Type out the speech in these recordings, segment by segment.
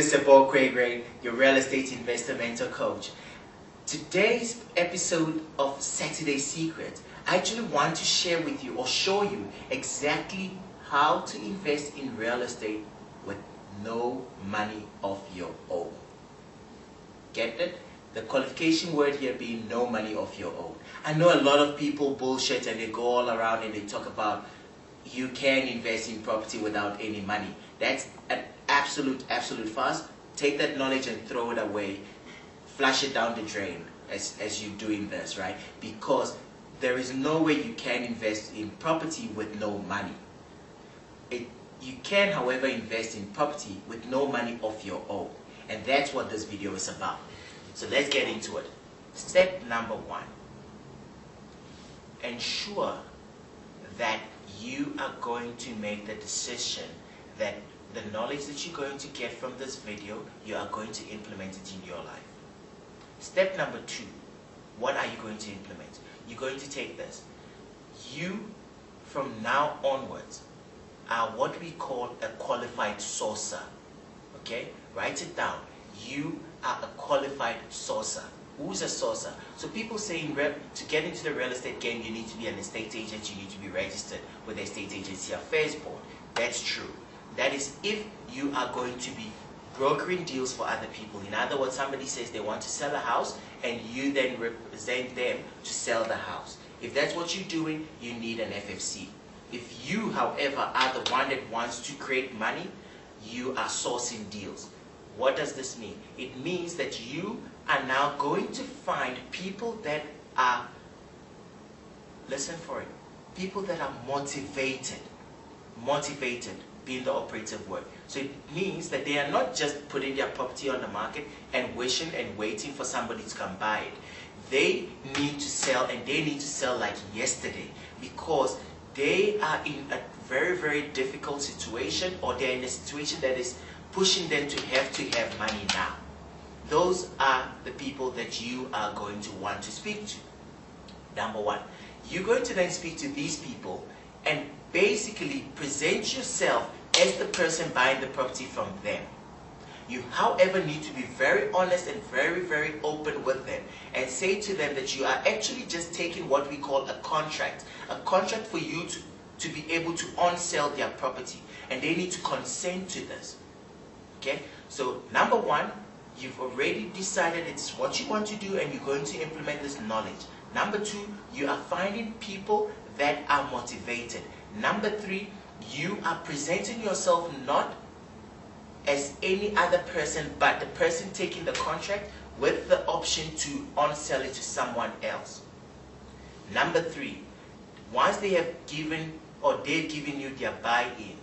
This is Bob Craig, your real estate investor mentor coach. Today's episode of Saturday Secret, I actually want to share with you or show you exactly how to invest in real estate with no money of your own. Get it? The qualification word here being no money of your own. I know a lot of people bullshit and they go all around and they talk about you can invest in property without any money. That's an absolute farce. Take that knowledge and throw it away. Flush it down the drain as you're doing this, right? Because there is no way you can invest in property with no money. You can, however, invest in property with no money of your own. And that's what this video is about. So let's get into it. Step number one. Ensure that you are going to make the decision that the knowledge that you're going to get from this video, you are going to implement it in your life. Step number two, what are you going to implement? You're going to take this. You, from now onwards, are what we call a qualified sourcer. Okay? Write it down. You are a qualified sourcer. Who's a sourcer? So people say to get into the real estate game, you need to be an estate agent, you need to be registered with the Estate Agency Affairs Board. That's true. That is if you are going to be brokering deals for other people. In other words, somebody says they want to sell a house and you then represent them to sell the house. If that's what you're doing, you need an FFC. If you, however, are the one that wants to create money, you are sourcing deals. What does this mean? It means that you are now going to find people that are, listen for it, people that are motivated being the operative word. So it means that they are not just putting their property on the market and wishing and waiting for somebody to come buy it. They need to sell, and they need to sell like yesterday, because they are in a very difficult situation, or they're in a situation that is pushing them to have money now. Those are the people that you are going to want to speak to. Number one, you're going to then speak to these people and basically present yourself as the person buying the property from them. You, however, need to be very honest and very open with them and say to them that you are actually just taking what we call a contract for you to be able to on-sell their property, and they need to consent to this. Okay? So number one, you've already decided it's what you want to do and you're going to implement this knowledge. Number two, you are finding people that are motivated. Number three, you are presenting yourself not as any other person, but the person taking the contract with the option to on-sell it to someone else. Number three, once they have given or they've given you their buy-in,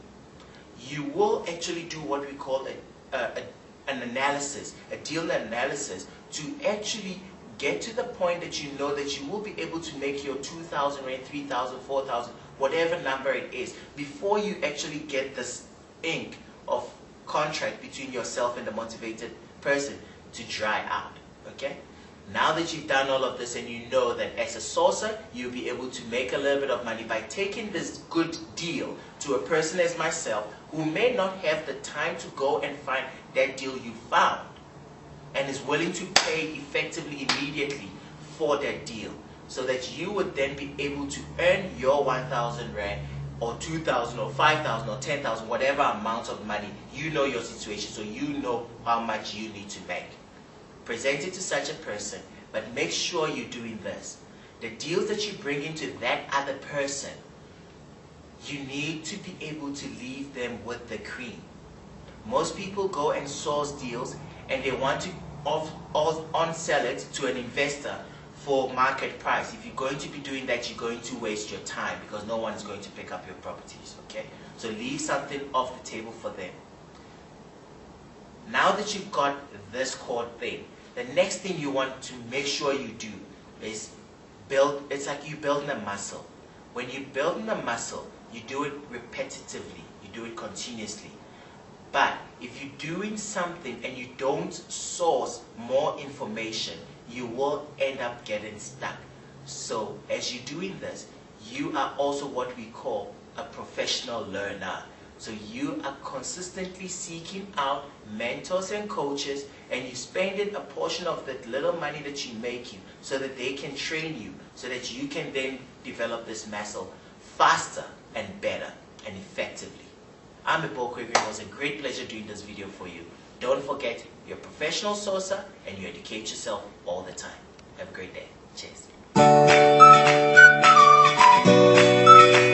you will actually do what we call an analysis, a deal analysis, to actually get to the point that you know that you will be able to make your 2,000 rand, 3,000, 4,000, whatever number it is, before you actually get this ink of contract between yourself and the motivated person to dry out. Okay? Now that you've done all of this and you know that as a sourcer, you'll be able to make a little bit of money by taking this good deal to a person as myself who may not have the time to go and find that deal you found and is willing to pay effectively immediately for that deal, so that you would then be able to earn your 1,000 rand or 2,000 or 5,000 or 10,000, whatever amount of money. You know your situation, so you know how much you need to make. Present it to such a person, but make sure you're doing this. The deals that you bring into that other person, you need to be able to leave them with the cream. Most people go and source deals and they want to on-sell it to an investor for market price. If you're going to be doing that, you're going to waste your time, because no one is going to pick up your properties. Okay? So leave something off the table for them. Now that you've got this core thing, the next thing you want to make sure you do is build. It's like you building a muscle. When you're building a muscle, you do it repetitively, you do it continuously. But if you're doing something and you don't source more information, you will end up getting stuck. So as you're doing this, you are also what we call a professional learner. So you are consistently seeking out mentors and coaches, and you spending a portion of that little money that you make you so that they can train you, so that you can then develop this muscle faster and better and effectively. I'm Ebo Kwegri. It was a great pleasure doing this video for you. Don't forget, you're a professional sourcer and you educate yourself all the time. Have a great day. Cheers.